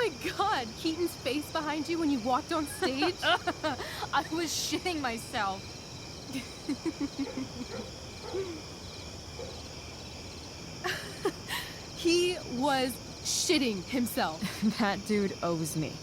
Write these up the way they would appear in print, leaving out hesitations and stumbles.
my god, Keaton's face behind you when you walked on stage? I was shitting myself. He was shitting himself. That dude owes me.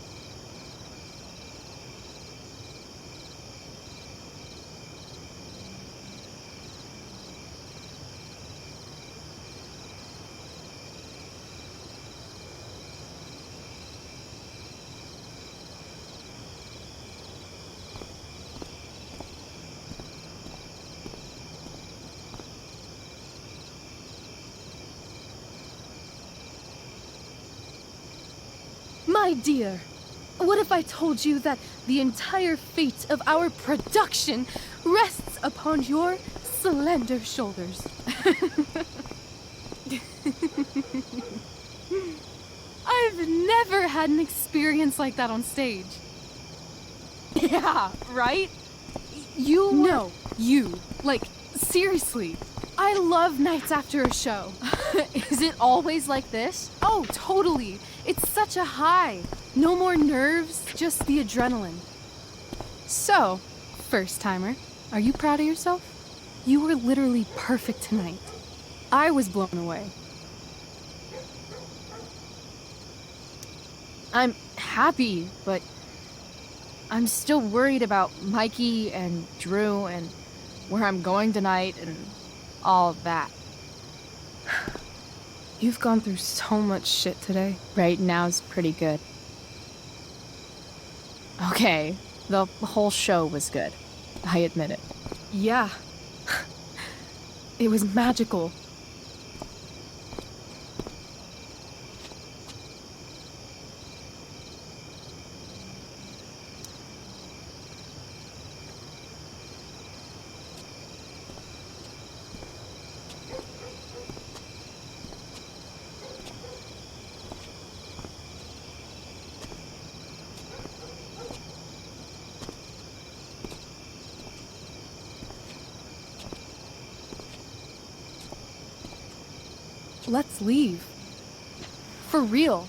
My dear, what if I told you that the entire fate of our production rests upon your slender shoulders? I've never had an experience like that on stage. Yeah, right? No, you. Like, seriously. I love nights after a show. Is it always like this? Oh, totally. It's such a high. No more nerves, just the adrenaline. So, first timer, are you proud of yourself? You were literally perfect tonight. I was blown away. I'm happy, but I'm still worried about Mikey and Drew and where I'm going tonight and all that. You've gone through so much shit today. Right now's pretty good. Okay, the whole show was good. I admit it. Yeah. It was magical. Let's leave. For real.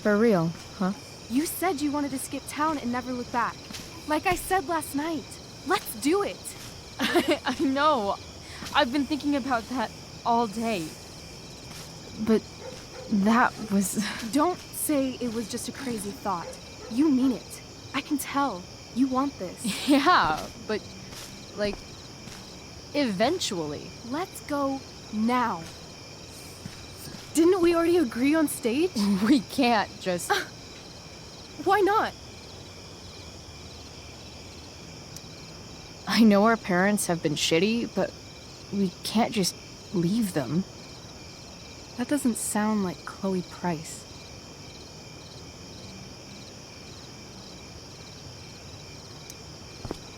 For real, huh? You said you wanted to skip town and never look back. Like I said last night. Let's do it. I know. I've been thinking about that all day. But that was... Don't say it was just a crazy thought. You mean it. I can tell. You want this. Yeah, but, like, eventually. Let's go now. Didn't we already agree on stage? We can't just... Why not? I know our parents have been shitty, but we can't just leave them. That doesn't sound like Chloe Price.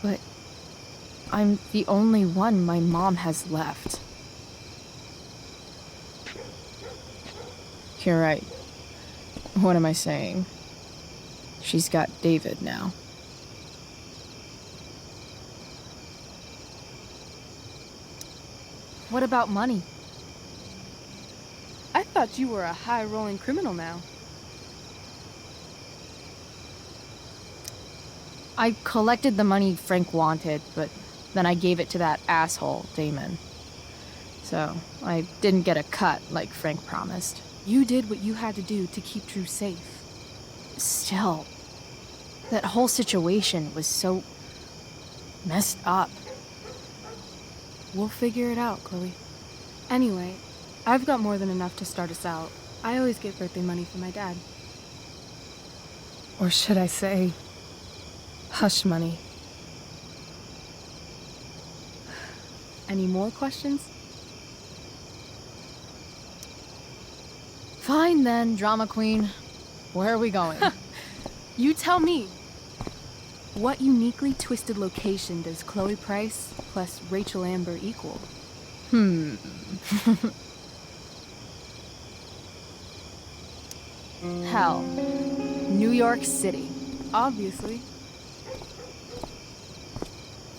But I'm the only one my mom has left. You're right. What am I saying? She's got David now. What about money? I thought you were a high-rolling criminal now. I collected the money Frank wanted, but then I gave it to that asshole, Damon. So, I didn't get a cut like Frank promised. You did what you had to do to keep Drew safe. Still, that whole situation was so messed up. We'll figure it out, Chloe. Anyway, I've got more than enough to start us out. I always get birthday money from my dad. Or should I say, hush money. Any more questions? Fine then, drama queen. Where are we going? You tell me. What uniquely twisted location does Chloe Price plus Rachel Amber equal? Hell. New York City. Obviously.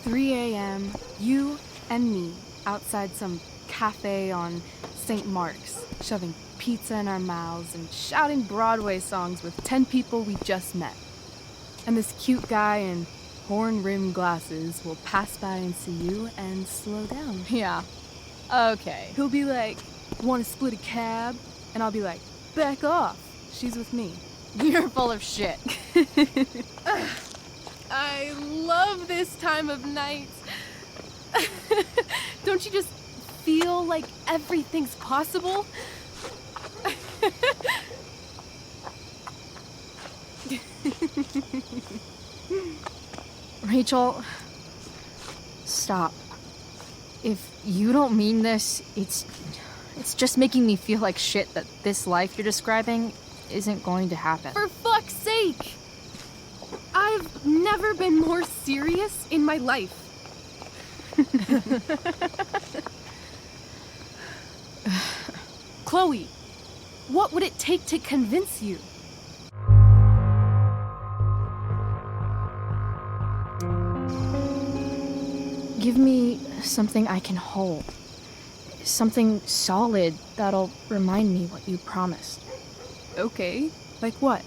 3 a.m., you and me outside some cafe on St. Mark's, shoving pizza in our mouths and shouting Broadway songs with 10 people we just met. And this cute guy in horn-rimmed glasses will pass by and see you and slow down. Yeah. Okay. He'll be like, "Want to split a cab?" And I'll be like, "Back off. She's with me." You're full of shit. I love this time of night. Don't you just feel like everything's possible? Rachel, stop. If you don't mean this, it's just making me feel like shit that this life you're describing isn't going to happen. For fuck's sake! I've never been more serious in my life. Chloe, what would it take to convince you? Give me something I can hold. Something solid that'll remind me what you promised. Okay, like what?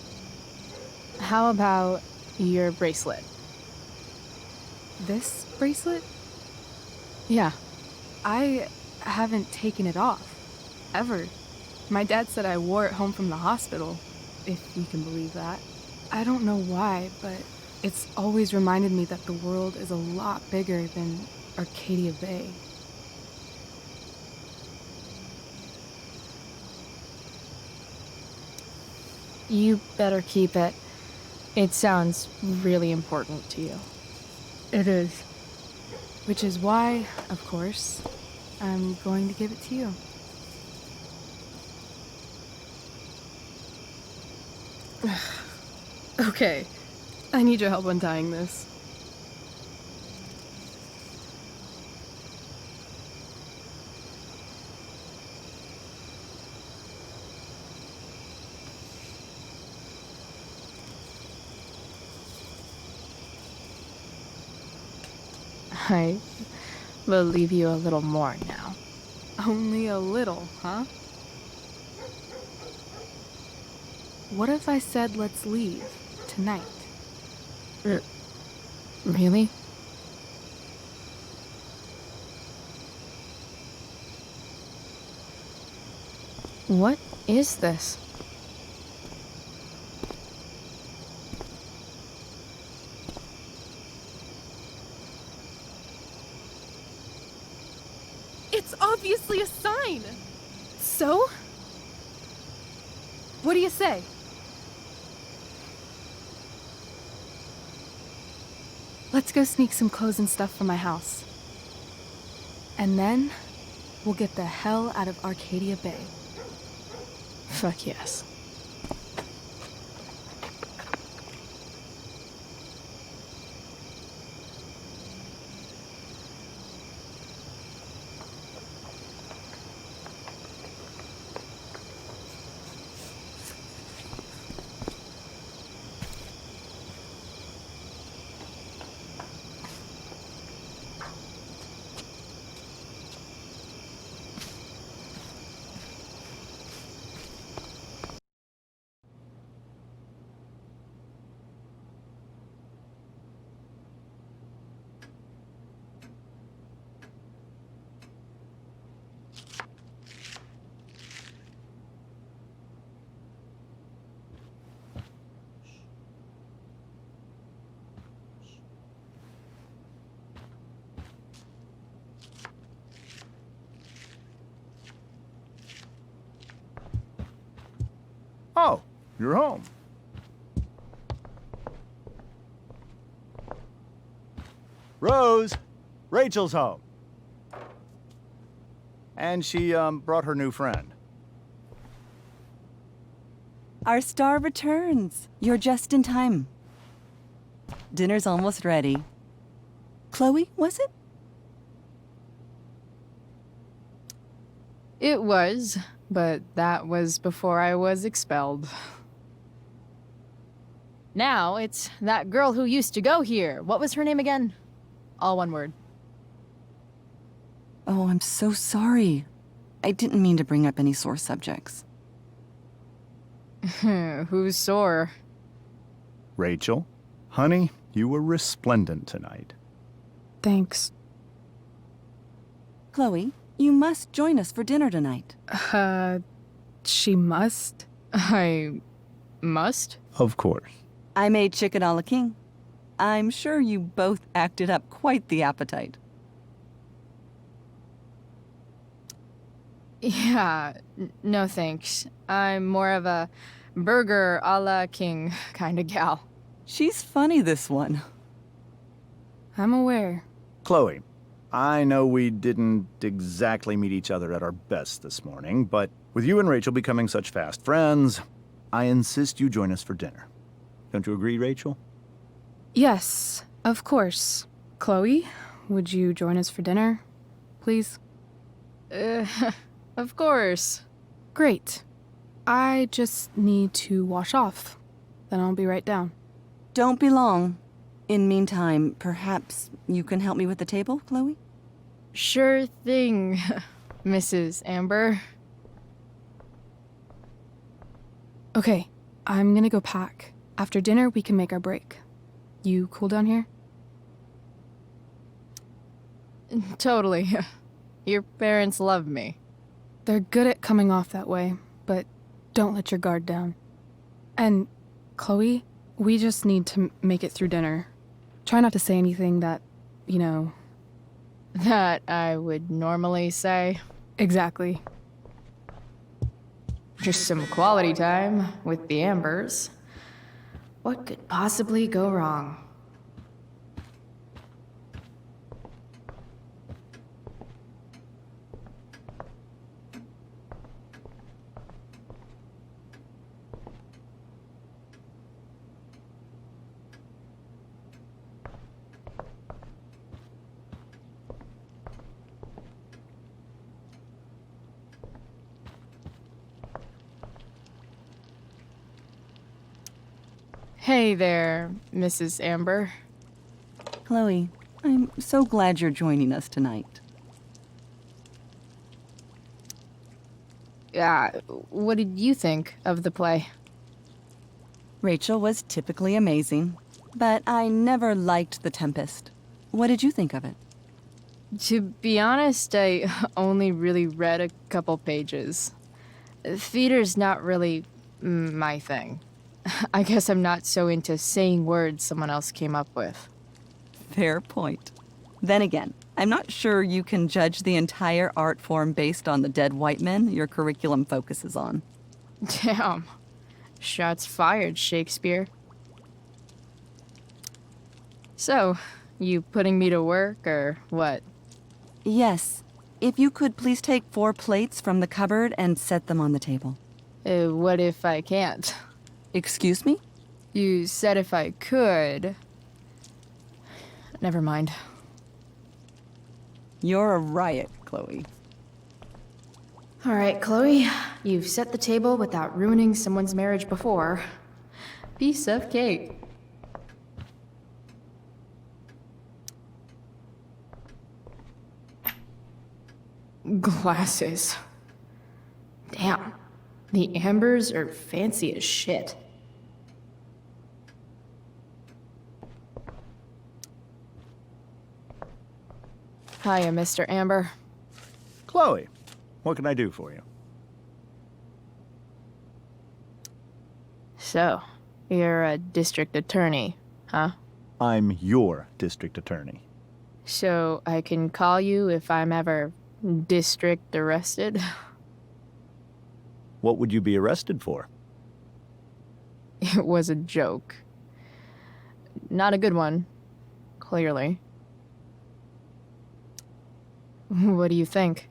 How about your bracelet? This bracelet? Yeah. I haven't taken it off. Ever. My dad said I wore it home from the hospital, if you can believe that. I don't know why, but it's always reminded me that the world is a lot bigger than Arcadia Bay. You better keep it. It sounds really important to you. It is. Which is why, of course, I'm going to give it to you. Okay, I need your help untying this. I believe you a little more now. Only a little, huh? What if I said let's leave tonight? Really? What is this? It's obviously a sign! So? What do you say? Let's go sneak some clothes and stuff from my house. And then, we'll get the hell out of Arcadia Bay. Fuck yes. Oh, you're home. Rose, Rachel's home. And she, brought her new friend. Our star returns. You're just in time. Dinner's almost ready. Chloe, was it? It was, but that was before I was expelled. Now it's that girl who used to go here. What was her name again? All one word. Oh, I'm so sorry. I didn't mean to bring up any sore subjects. Who's sore? Rachel, honey, you were resplendent tonight. Thanks. Chloe, you must join us for dinner tonight. She must? I must? Of course. I made chicken a la king. I'm sure you both acted up quite the appetite. Yeah, no thanks. I'm more of a burger a la king kind of gal. She's funny, this one. I'm aware. Chloe, I know we didn't exactly meet each other at our best this morning, but with you and Rachel becoming such fast friends, I insist you join us for dinner. Don't you agree, Rachel? Yes, of course. Chloe, would you join us for dinner, please? Of course. Great. I just need to wash off. Then I'll be right down. Don't be long. In meantime, perhaps you can help me with the table, Chloe? Sure thing, Mrs. Amber. Okay, I'm gonna go pack. After dinner, we can make our break. You cool down here? Totally. Your parents love me. They're good at coming off that way, but don't let your guard down. And, Chloe, we just need to make it through dinner. Try not to say anything that, That I would normally say. Exactly. Just some quality time with the Ambers. What could possibly go wrong? Hey there, Mrs. Amber. Chloe, I'm so glad you're joining us tonight. What did you think of the play? Rachel was typically amazing, but I never liked The Tempest. What did you think of it? To be honest, I only really read a couple pages. Theater's not really my thing. I guess I'm not so into saying words someone else came up with. Fair point. Then again, I'm not sure you can judge the entire art form based on the dead white men your curriculum focuses on. Damn. Shots fired, Shakespeare. So, you putting me to work, or what? Yes. If you could please take 4 plates from the cupboard and set them on the table. What if I can't? Excuse me? You said if I could. Never mind. You're a riot, Chloe. All right, Chloe. You've set the table without ruining someone's marriage before. Piece of cake. Glasses. Damn. The Ambers are fancy as shit. Hiya, Mr. Amber. Chloe, what can I do for you? So, you're a district attorney, huh? I'm your district attorney. So I can call you if I'm ever district arrested? What would you be arrested for? It was a joke. Not a good one, clearly. What do you think?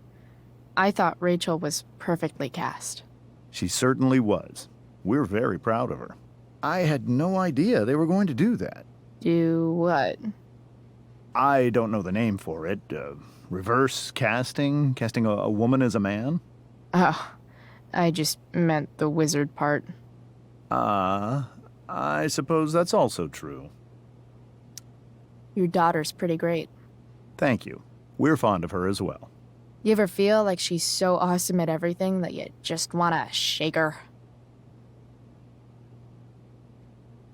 I thought Rachel was perfectly cast. She certainly was. We're very proud of her. I had no idea they were going to do that. Do what? I don't know the name for it. Reverse casting? Casting a woman as a man? Oh, I just meant the wizard part. I suppose that's also true. Your daughter's pretty great. Thank you. We're fond of her as well. You ever feel like she's so awesome at everything that you just wanna shake her?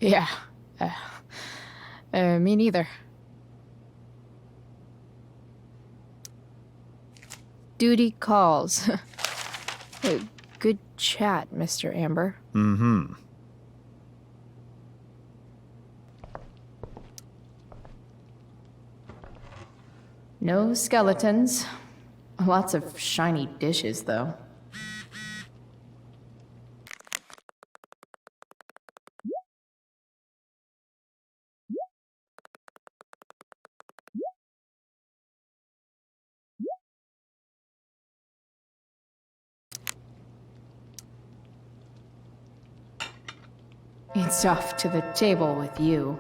Yeah. Me neither. Duty calls. Good chat, Mr. Amber. Mm-hmm. No skeletons. Lots of shiny dishes, though. It's off to the table with you.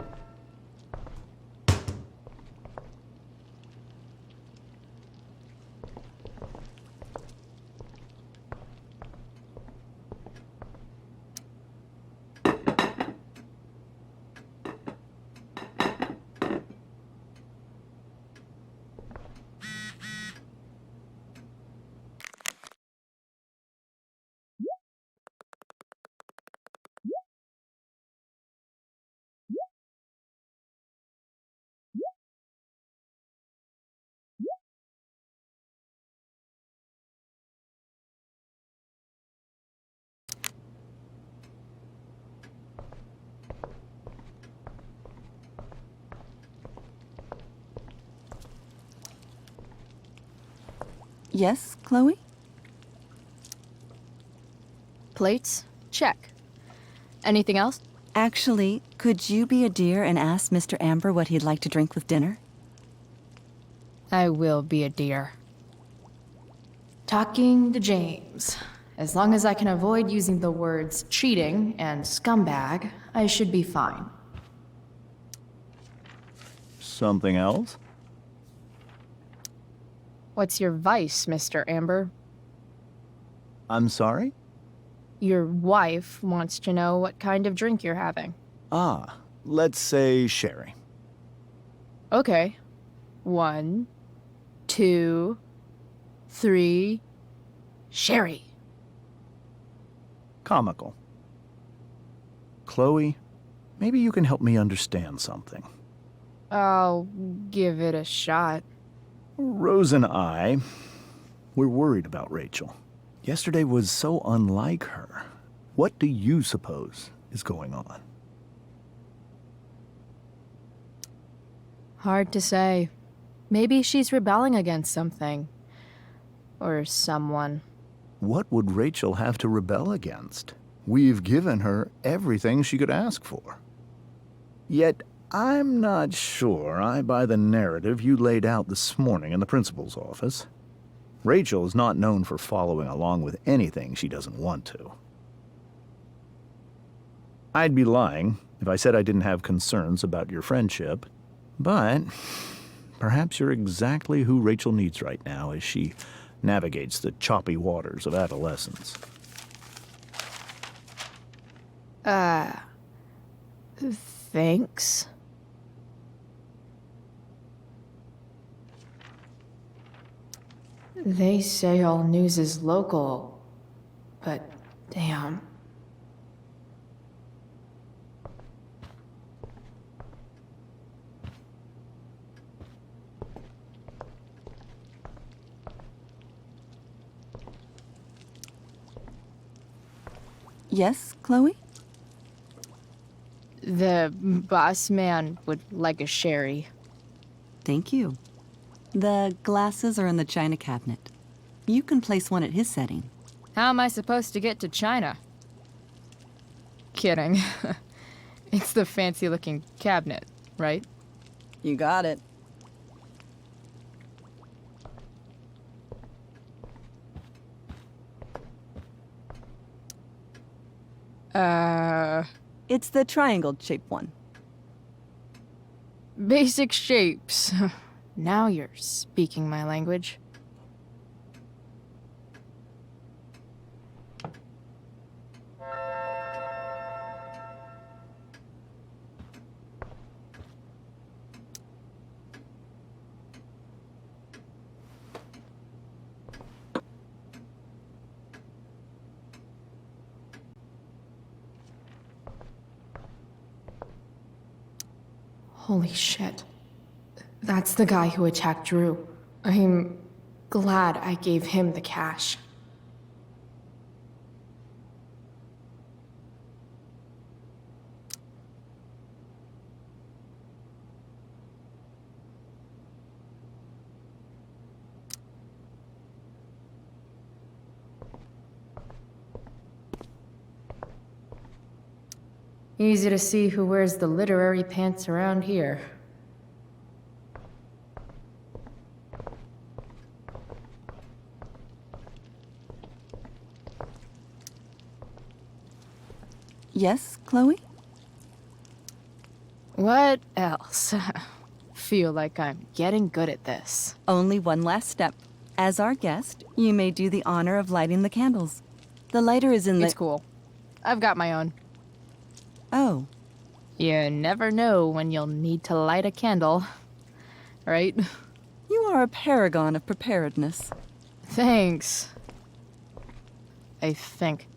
Yes, Chloe? Plates? Check. Anything else? Actually, could you be a dear and ask Mr. Amber what he'd like to drink with dinner? I will be a dear. Talking to James. As long as I can avoid using the words cheating and scumbag, I should be fine. Something else? What's your vice, Mr. Amber? I'm sorry? Your wife wants to know what kind of drink you're having. Ah, let's say sherry. Okay. 1, 2, 3. Sherry. Comical. Chloe, maybe you can help me understand something. I'll give it a shot. Rose and I, we're worried about Rachel. Yesterday was so unlike her. What do you suppose is going on? Hard to say. Maybe she's rebelling against something. Or someone. What would Rachel have to rebel against? We've given her everything she could ask for. Yet, I'm not sure I buy the narrative you laid out this morning in the principal's office. Rachel is not known for following along with anything she doesn't want to. I'd be lying if I said I didn't have concerns about your friendship, but perhaps you're exactly who Rachel needs right now as she navigates the choppy waters of adolescence. Thanks. They say all news is local, but damn. Yes, Chloe? The boss man would like a sherry. Thank you. The glasses are in the china cabinet. You can place one at his setting. How am I supposed to get to China? Kidding. It's the fancy-looking cabinet, right? You got it. It's the triangle-shaped one. Basic shapes. Now you're speaking my language. Holy shit. That's the guy who attacked Drew. I'm glad I gave him the cash. Easy to see who wears the literary pants around here. Yes, Chloe? What else? Feel like I'm getting good at this. Only one last step. As our guest, you may do the honor of lighting the candles. The lighter is in the... It's cool. I've got my own. Oh, You never know when you'll need to light a candle, right? you are a paragon of preparedness. Thanks. I think.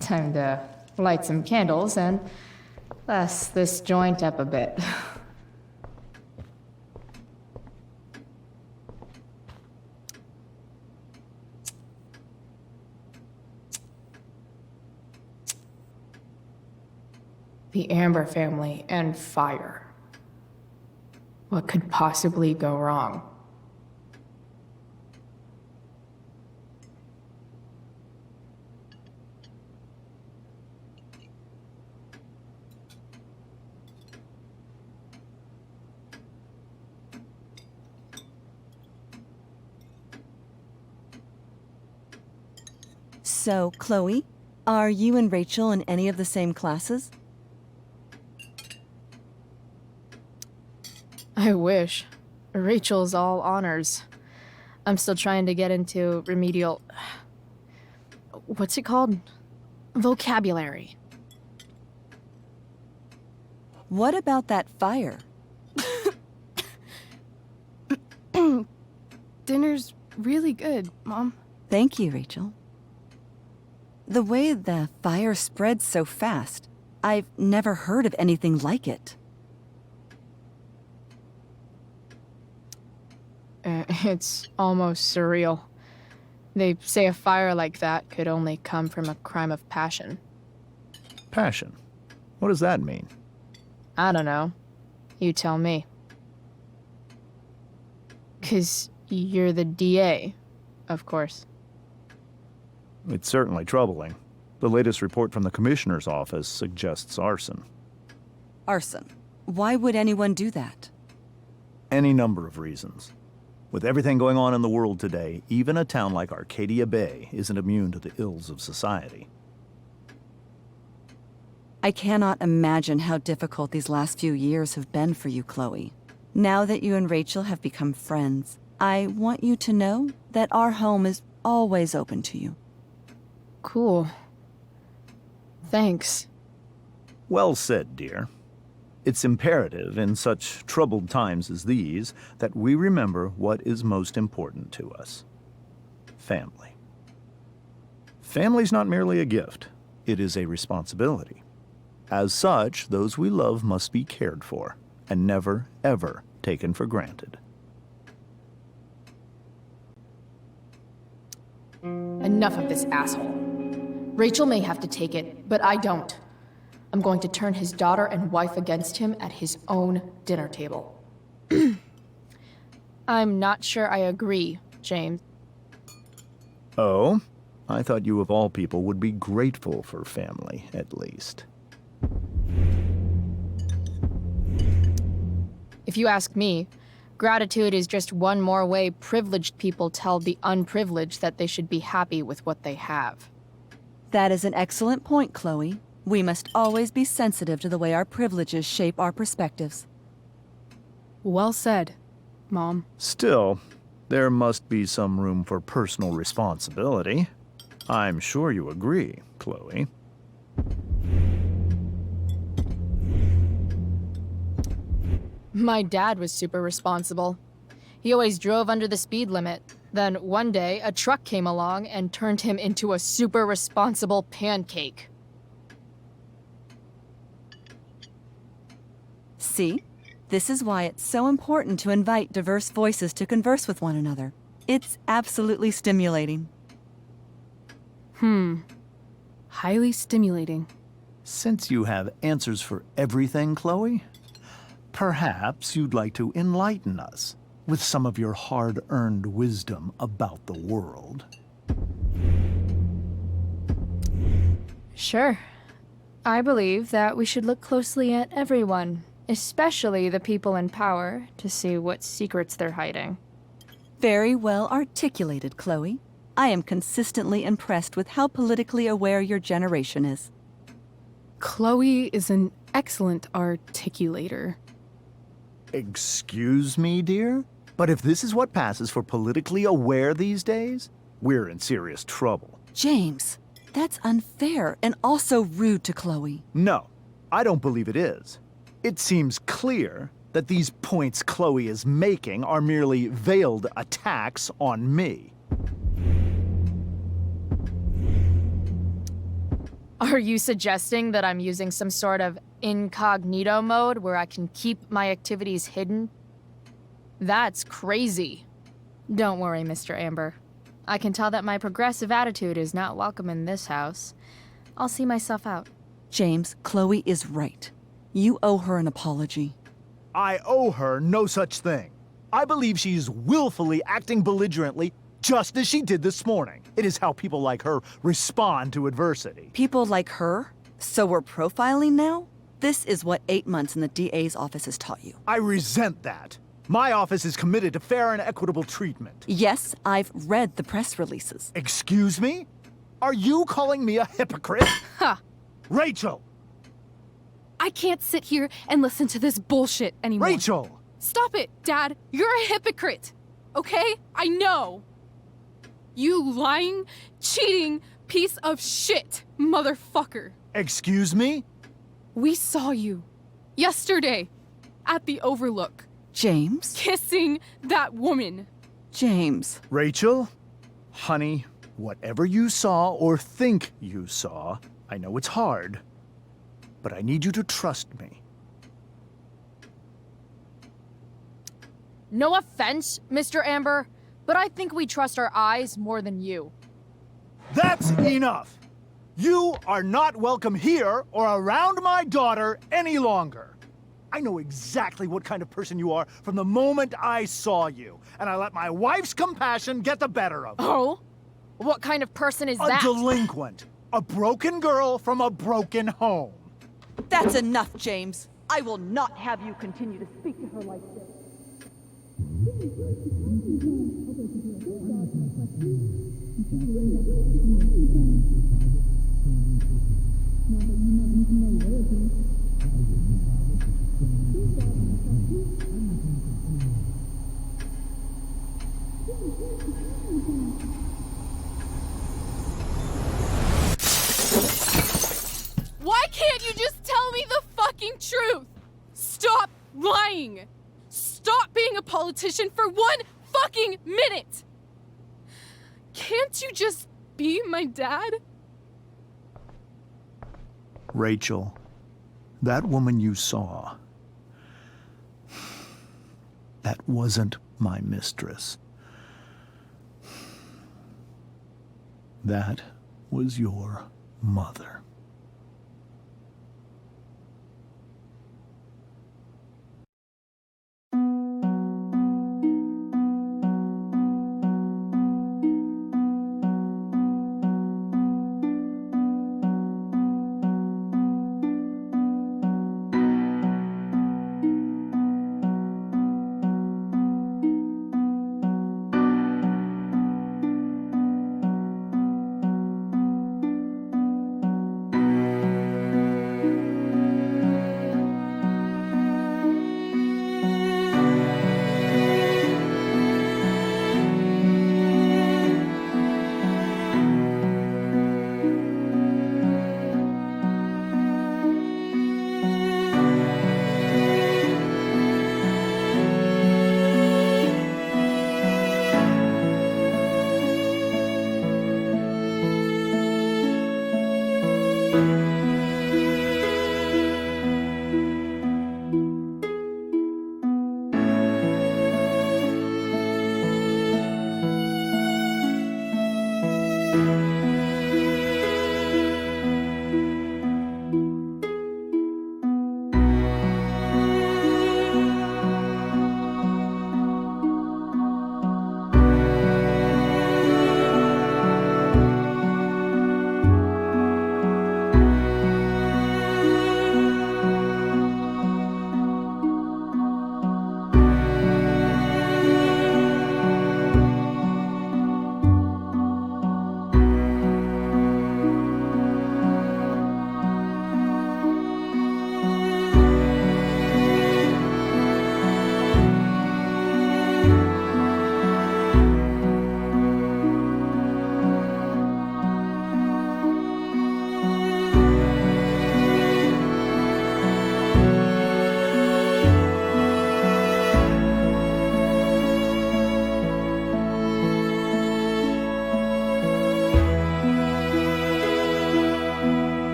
Time to light some candles and bless this joint up a bit. The Amber family and fire. What could possibly go wrong? So, Chloe, are you and Rachel in any of the same classes? I wish. Rachel's all honors. I'm still trying to get into remedial... What's it called? Vocabulary. What about that fire? Dinner's really good, Mom. Thank you, Rachel. The way the fire spreads so fast, I've never heard of anything like it. It's almost surreal. They say a fire like that could only come from a crime of passion. Passion. What does that mean? I don't know. You tell me. 'Cause you're the DA, of course. It's certainly troubling. The latest report from the commissioner's office suggests arson. Arson. Why would anyone do that? Any number of reasons. With everything going on in the world today, even a town like Arcadia Bay isn't immune to the ills of society. I cannot imagine how difficult these last few years have been for you, Chloe. Now that you and Rachel have become friends, I want you to know that our home is always open to you. Cool. Thanks. Well said, dear. It's imperative in such troubled times as these that we remember what is most important to us. Family. Family's not merely a gift, it is a responsibility. As such, those we love must be cared for and never, ever taken for granted. Enough of this asshole. Rachel may have to take it, but I don't. I'm going to turn his daughter and wife against him at his own dinner table. I'm not sure I agree, James. Oh? I thought you of all people would be grateful for family, at least. If you ask me, gratitude is just one more way privileged people tell the unprivileged that they should be happy with what they have. That is an excellent point, Chloe. We must always be sensitive to the way our privileges shape our perspectives. Well said, Mom. Still, there must be some room for personal responsibility. I'm sure you agree, Chloe. My dad was super responsible. He always drove under the speed limit. Then one day, a truck came along and turned him into a super responsible pancake. See? This is why it's so important to invite diverse voices to converse with one another. It's absolutely stimulating. Highly stimulating. Since you have answers for everything, Chloe, perhaps you'd like to enlighten us with some of your hard-earned wisdom about the world. Sure. I believe that we should look closely at everyone, especially the people in power, to see what secrets they're hiding. Very well articulated, Chloe. I am consistently impressed with how politically aware your generation is. Chloe is an excellent articulator. Excuse me, dear? But if this is what passes for politically aware these days, we're in serious trouble. James, that's unfair and also rude to Chloe. No, I don't believe it is. It seems clear that these points Chloe is making are merely veiled attacks on me. Are you suggesting that I'm using some sort of incognito mode where I can keep my activities hidden? That's crazy. Don't worry, Mr. Amber. I can tell that my progressive attitude is not welcome in this house. I'll see myself out. James, Chloe is right. You owe her an apology. I owe her no such thing. I believe she's willfully acting belligerently just as she did this morning. It is how people like her respond to adversity. People like her? So we're profiling now? This is what 8 months in the DA's office has taught you. I resent that. My office is committed to fair and equitable treatment. Yes, I've read the press releases. Excuse me? Are you calling me a hypocrite? Ha! Rachel! I can't sit here and listen to this bullshit anymore. Rachel! Stop it, Dad. You're a hypocrite. Okay? I know. You lying, cheating piece of shit, motherfucker. Excuse me? We saw you yesterday at the Overlook James? kissing that woman. James. Rachel? Honey, whatever you saw or think you saw, I know it's hard, but I need you to trust me. No offense, Mr. Amber, but I think we trust our eyes more than you. That's enough! You are not welcome here or around my daughter any longer. I know exactly what kind of person you are from the moment I saw you, and I let my wife's compassion get the better of me. Oh? What kind of person is A that? delinquent. A broken girl from a broken home. That's enough, James. I will not have you continue to speak to her like this. Why can't you just tell me the fucking truth? Stop lying. Stop being a politician for 1 fucking minute. Can't you just be my dad? Rachel, that woman you saw, that wasn't my mistress. That was your mother. you.